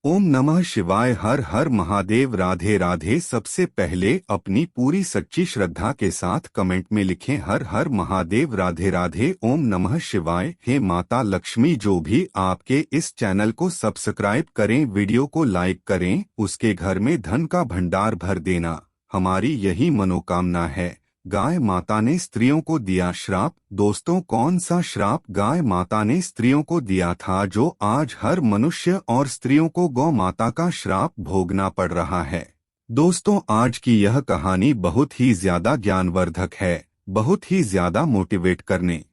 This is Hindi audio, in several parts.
ओम नमः शिवाय। हर हर महादेव। राधे राधे। सबसे पहले अपनी पूरी सच्ची श्रद्धा के साथ कमेंट में लिखें हर हर महादेव। राधे राधे। ओम नमः शिवाय। हे माता लक्ष्मी, जो भी आपके इस चैनल को सब्सक्राइब करें, वीडियो को लाइक करें, उसके घर में धन का भंडार भर देना, हमारी यही मनोकामना है। गाय माता ने स्त्रियों को दिया श्राप। दोस्तों, कौन सा श्राप गाय माता ने स्त्रियों को दिया था जो आज हर मनुष्य और स्त्रियों को गौ माता का श्राप भोगना पड़ रहा है? दोस्तों, आज की यह कहानी बहुत ही ज्यादा ज्ञानवर्धक है, बहुत ही ज्यादा मोटिवेट करने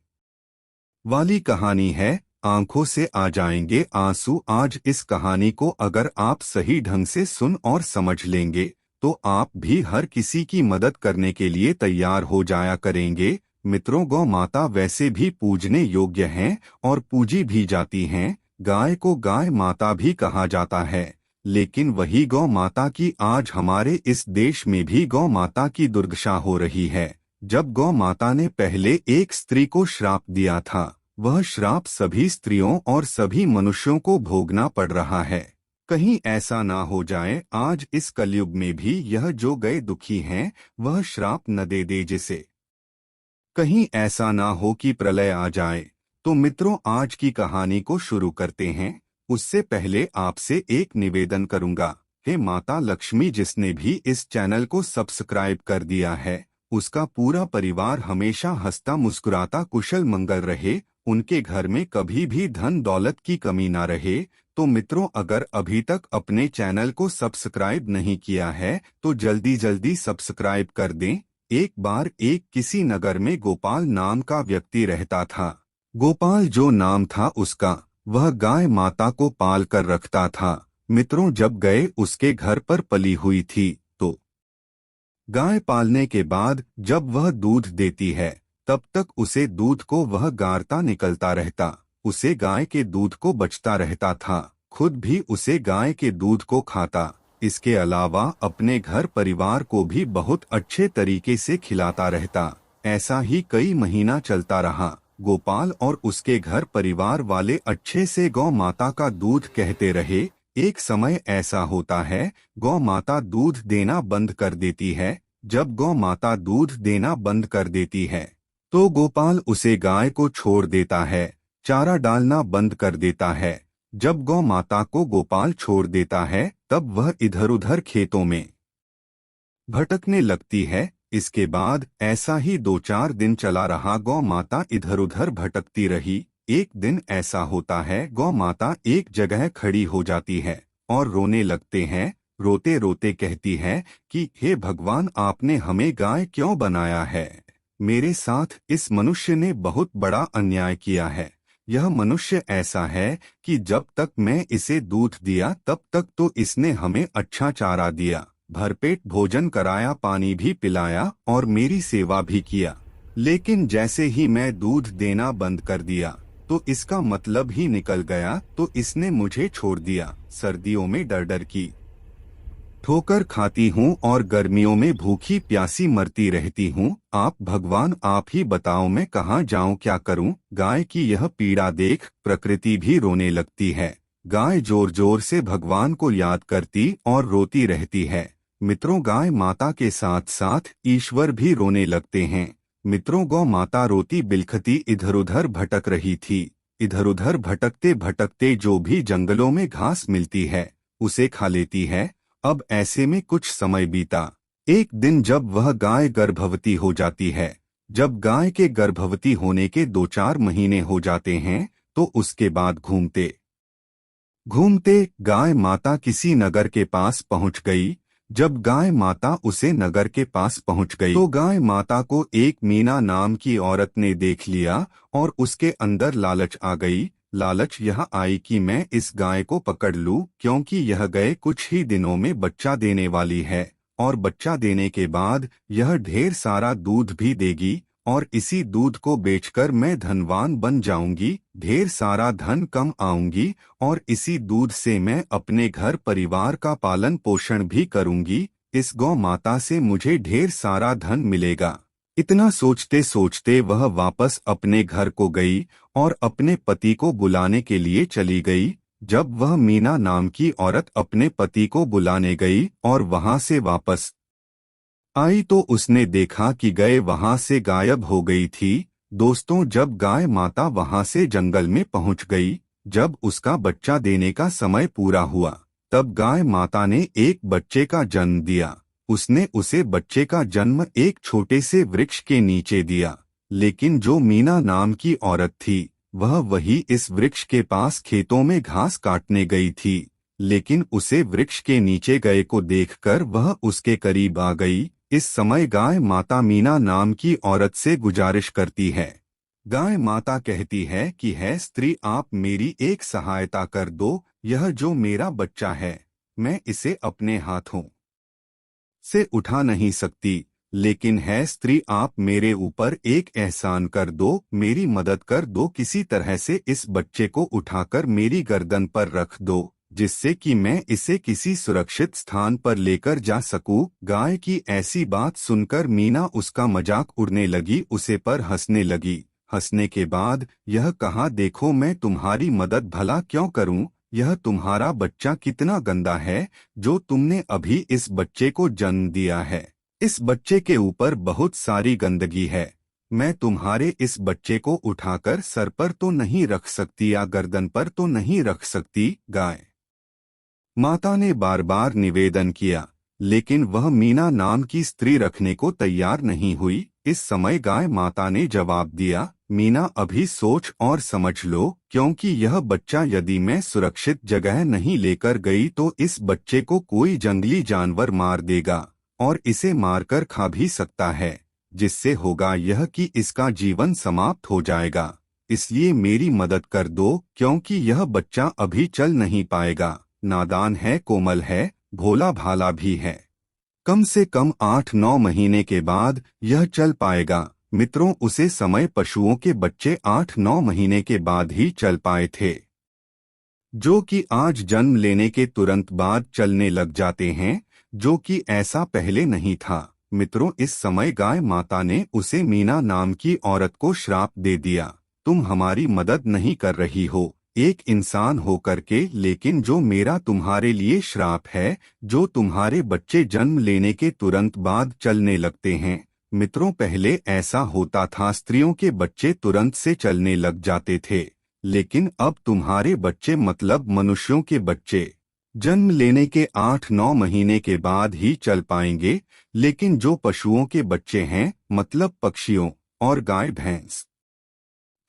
वाली कहानी है। आंखों से आ जाएंगे आंसू। आज इस कहानी को अगर आप सही ढंग से सुन और समझ लेंगे तो आप भी हर किसी की मदद करने के लिए तैयार हो जाया करेंगे। मित्रों, गौ माता वैसे भी पूजने योग्य हैं और पूजी भी जाती हैं। गाय को गाय माता भी कहा जाता है, लेकिन वही गौ माता की आज हमारे इस देश में भी गौ माता की दुर्दशा हो रही है। जब गौ माता ने पहले एक स्त्री को श्राप दिया था, वह श्राप सभी स्त्रियों और सभी मनुष्यों को भोगना पड़ रहा है। कहीं ऐसा ना हो जाए आज इस कलयुग में भी यह जो गए दुखी हैं वह श्राप न दे दे जिसे। कहीं ऐसा ना हो कि प्रलय आ जाए। तो मित्रों, आज की कहानी को शुरू करते हैं। उससे पहले आपसे एक निवेदन करूंगा। हे माता लक्ष्मी, जिसने भी इस चैनल को सब्सक्राइब कर दिया है उसका पूरा परिवार हमेशा हंसता मुस्कुराता कुशल मंगल रहे, उनके घर में कभी भी धन दौलत की कमी ना रहे। तो मित्रों, अगर अभी तक अपने चैनल को सब्सक्राइब नहीं किया है तो जल्दी जल्दी सब्सक्राइब कर दें। एक बार एक किसी नगर में गोपाल नाम का व्यक्ति रहता था। गोपाल जो नाम था उसका, वह गाय माता को पाल कर रखता था। मित्रों, जब गए उसके घर पर पली हुई थी तो गाय पालने के बाद जब वह दूध देती है तब तक उसे दूध को वह गारता निकलता रहता, उसे गाय के दूध को बचता रहता था, खुद भी उसे गाय के दूध को खाता। इसके अलावा अपने घर परिवार को भी बहुत अच्छे तरीके से खिलाता रहता। ऐसा ही कई महीना चलता रहा। गोपाल और उसके घर परिवार वाले अच्छे से गौ माता का दूध कहते रहे। एक समय ऐसा होता है, गौ माता दूध देना बंद कर देती है। जब गौ माता दूध देना बंद कर देती है तो गोपाल उसे गाय को छोड़ देता है, चारा डालना बंद कर देता है। जब गौ माता को गोपाल छोड़ देता है तब वह इधर उधर खेतों में भटकने लगती है। इसके बाद ऐसा ही 2-4 दिन चला रहा। गौ माता इधर उधर भटकती रही। एक दिन ऐसा होता है, गौ माता एक जगह खड़ी हो जाती है और रोने लगते हैं। रोते रोते कहती है कि हे भगवान, आपने हमें गाय क्यों बनाया है? मेरे साथ इस मनुष्य ने बहुत बड़ा अन्याय किया है। यह मनुष्य ऐसा है कि जब तक मैं इसे दूध दिया तब तक तो इसने हमें अच्छा चारा दिया, भरपेट भोजन कराया, पानी भी पिलाया और मेरी सेवा भी किया। लेकिन जैसे ही मैं दूध देना बंद कर दिया तो इसका मतलब ही निकल गया, तो इसने मुझे छोड़ दिया। सर्दियों में डर डर की ठोकर खाती हूँ और गर्मियों में भूखी प्यासी मरती रहती हूँ। आप भगवान, आप ही बताओ मैं कहाँ जाऊँ, क्या करूँ? गाय की यह पीड़ा देख प्रकृति भी रोने लगती है। गाय जोर जोर से भगवान को याद करती और रोती रहती है। मित्रों, गाय माता के साथ साथ ईश्वर भी रोने लगते हैं। मित्रों, गौ माता रोती बिलखती इधर उधर भटक रही थी। इधर उधर भटकते भटकते जो भी जंगलों में घास मिलती है उसे खा लेती है। अब ऐसे में कुछ समय बीता। एक दिन जब वह गाय गर्भवती हो जाती है, जब गाय के गर्भवती होने के 2-4 महीने हो जाते हैं तो उसके बाद घूमते घूमते गाय माता किसी नगर के पास पहुंच गई। जब गाय माता उसे नगर के पास पहुंच गई तो गाय माता को एक मीना नाम की औरत ने देख लिया और उसके अंदर लालच आ गई। लालच यह आई कि मैं इस गाय को पकड़ लूं, क्योंकि यह गए कुछ ही दिनों में बच्चा देने वाली है और बच्चा देने के बाद यह ढेर सारा दूध भी देगी और इसी दूध को बेचकर मैं धनवान बन जाऊंगी, ढेर सारा धन कम आऊंगी और इसी दूध से मैं अपने घर परिवार का पालन पोषण भी करूंगी। इस गौ माता से मुझे ढेर सारा धन मिलेगा। इतना सोचते सोचते वह वापस अपने घर को गई और अपने पति को बुलाने के लिए चली गई। जब वह मीना नाम की औरत अपने पति को बुलाने गई और वहां से वापस आई तो उसने देखा कि गाय वहां से गायब हो गई थी। दोस्तों, जब गाय माता वहां से जंगल में पहुंच गई, जब उसका बच्चा देने का समय पूरा हुआ, तब गाय माता ने एक बच्चे का जन्म दिया। उसने उसे बच्चे का जन्म एक छोटे से वृक्ष के नीचे दिया। लेकिन जो मीना नाम की औरत थी, वह वही इस वृक्ष के पास खेतों में घास काटने गई थी। लेकिन उसे वृक्ष के नीचे गए को देखकर वह उसके करीब आ गई। इस समय गाय माता मीना नाम की औरत से गुजारिश करती है। गाय माता कहती है कि है स्त्री, आप मेरी एक सहायता कर दो। यह जो मेरा बच्चा है, मैं इसे अपने हाथों से उठा नहीं सकती, लेकिन है स्त्री, आप मेरे ऊपर एक एहसान कर दो, मेरी मदद कर दो। किसी तरह से इस बच्चे को उठाकर मेरी गर्दन पर रख दो, जिससे कि मैं इसे किसी सुरक्षित स्थान पर लेकर जा सकूं। गाय की ऐसी बात सुनकर मीना उसका मजाक उड़ने लगी, उसे पर हंसने लगी। हंसने के बाद यह कहा, देखो मैं तुम्हारी मदद भला क्यों करूं? यह तुम्हारा बच्चा कितना गंदा है जो तुमने अभी इस बच्चे को जन्म दिया है। इस बच्चे के ऊपर बहुत सारी गंदगी है। मैं तुम्हारे इस बच्चे को उठाकर सर पर तो नहीं रख सकती या गर्दन पर तो नहीं रख सकती। गाय माता ने बार बार निवेदन किया, लेकिन वह मीना नाम की स्त्री रखने को तैयार नहीं हुई। इस समय गाय माता ने जवाब दिया, मीना अभी सोच और समझ लो, क्योंकि यह बच्चा यदि मैं सुरक्षित जगह नहीं लेकर गई तो इस बच्चे को कोई जंगली जानवर मार देगा और इसे मारकर खा भी सकता है, जिससे होगा यह कि इसका जीवन समाप्त हो जाएगा। इसलिए मेरी मदद कर दो, क्योंकि यह बच्चा अभी चल नहीं पाएगा। नादान है, कोमल है, भोला भाला भी है। कम से कम 8-9 महीने के बाद यह चल पाएगा। मित्रों, उसे समय पशुओं के बच्चे 8-9 महीने के बाद ही चल पाए थे, जो कि आज जन्म लेने के तुरंत बाद चलने लग जाते हैं, जो कि ऐसा पहले नहीं था। मित्रों, इस समय गाय माता ने उसे मीना नाम की औरत को श्राप दे दिया, तुम हमारी मदद नहीं कर रही हो एक इंसान हो करके, लेकिन जो मेरा तुम्हारे लिए श्राप है, जो तुम्हारे बच्चे जन्म लेने के तुरंत बाद चलने लगते हैं। मित्रों, पहले ऐसा होता था, स्त्रियों के बच्चे तुरंत से चलने लग जाते थे, लेकिन अब तुम्हारे बच्चे मतलब मनुष्यों के बच्चे जन्म लेने के 8-9 महीने के बाद ही चल पाएंगे। लेकिन जो पशुओं के बच्चे हैं, मतलब पक्षियों और गाय भैंस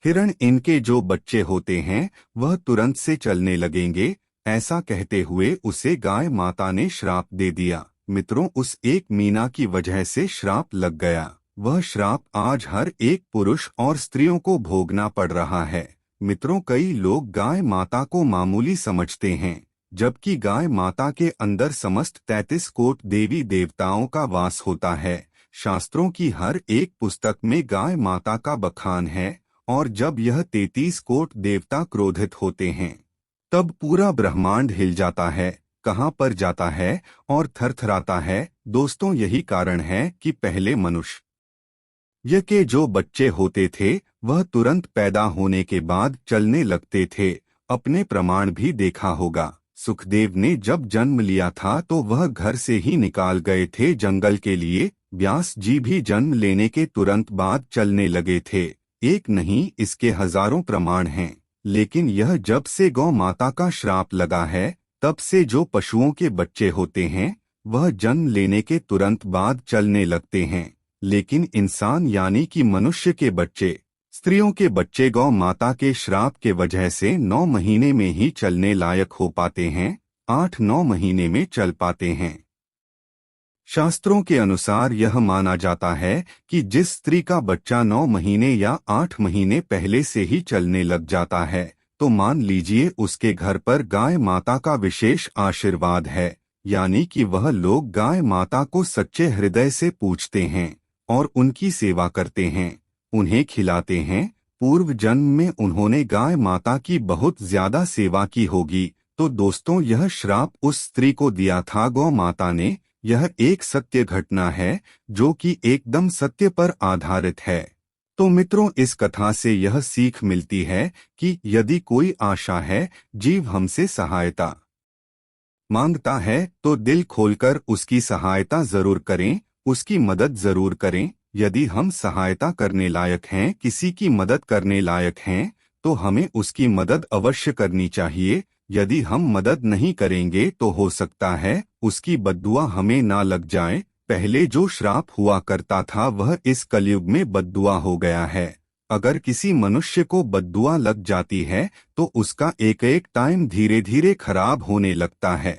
हिरण, इनके जो बच्चे होते हैं वह तुरंत से चलने लगेंगे। ऐसा कहते हुए उसे गाय माता ने श्राप दे दिया। मित्रों, उस एक मीना की वजह से श्राप लग गया। वह श्राप आज हर एक पुरुष और स्त्रियों को भोगना पड़ रहा है। मित्रों, कई लोग गाय माता को मामूली समझते हैं, जबकि गाय माता के अंदर समस्त 33 कोट देवी देवताओं का वास होता है। शास्त्रों की हर एक पुस्तक में गाय माता का बखान है, और जब यह 33 कोट देवता क्रोधित होते हैं, तब पूरा ब्रह्मांड हिल जाता है, कहाँ पर जाता है और थरथराता है। दोस्तों, यही कारण है कि पहले मनुष्य के जो बच्चे होते थे वह तुरंत पैदा होने के बाद चलने लगते थे। अपने प्रमाण भी देखा होगा। सुखदेव ने जब जन्म लिया था तो वह घर से ही निकाल गए थे जंगल के लिए। व्यास जी भी जन्म लेने के तुरंत बाद चलने लगे थे। एक नहीं, इसके हजारों प्रमाण हैं। लेकिन यह जब से गौ माता का श्राप लगा है, तब से जो पशुओं के बच्चे होते हैं वह जन्म लेने के तुरंत बाद चलने लगते हैं, लेकिन इंसान यानी कि मनुष्य के बच्चे, स्त्रियों के बच्चे गौ माता के श्राप के वजह से 9 महीने में ही चलने लायक हो पाते हैं, 8-9 महीने में चल पाते हैं। शास्त्रों के अनुसार यह माना जाता है कि जिस स्त्री का बच्चा 9 महीने या 8 महीने पहले से ही चलने लग जाता है, तो मान लीजिए उसके घर पर गाय माता का विशेष आशीर्वाद है, यानी कि वह लोग गाय माता को सच्चे हृदय से पूजते हैं और उनकी सेवा करते हैं, उन्हें खिलाते हैं। पूर्व जन्म में उन्होंने गाय माता की बहुत ज्यादा सेवा की होगी। तो दोस्तों, यह श्राप उस स्त्री को दिया था गौ माता ने। यह एक सत्य घटना है जो कि एकदम सत्य पर आधारित है। तो मित्रों, इस कथा से यह सीख मिलती है कि यदि कोई आशा है, जीव हमसे सहायता मांगता है तो दिल खोलकर उसकी सहायता जरूर करें, उसकी मदद जरूर करें। यदि हम सहायता करने लायक हैं, किसी की मदद करने लायक हैं, तो हमें उसकी मदद अवश्य करनी चाहिए। यदि हम मदद नहीं करेंगे तो हो सकता है उसकी बद्दुआ हमें ना लग जाए। पहले जो श्राप हुआ करता था वह इस कलयुग में बद्दुआ हो गया है। अगर किसी मनुष्य को बद्दुआ लग जाती है तो उसका एक एक टाइम धीरे धीरे खराब होने लगता है,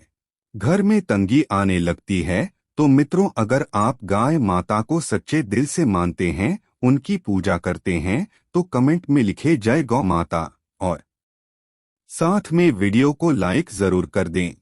घर में तंगी आने लगती है। तो मित्रों, अगर आप गाय माता को सच्चे दिल से मानते हैं, उनकी पूजा करते हैं, तो कमेंट में लिखे जय गौ माता और साथ में वीडियो को लाइक जरूर कर दें।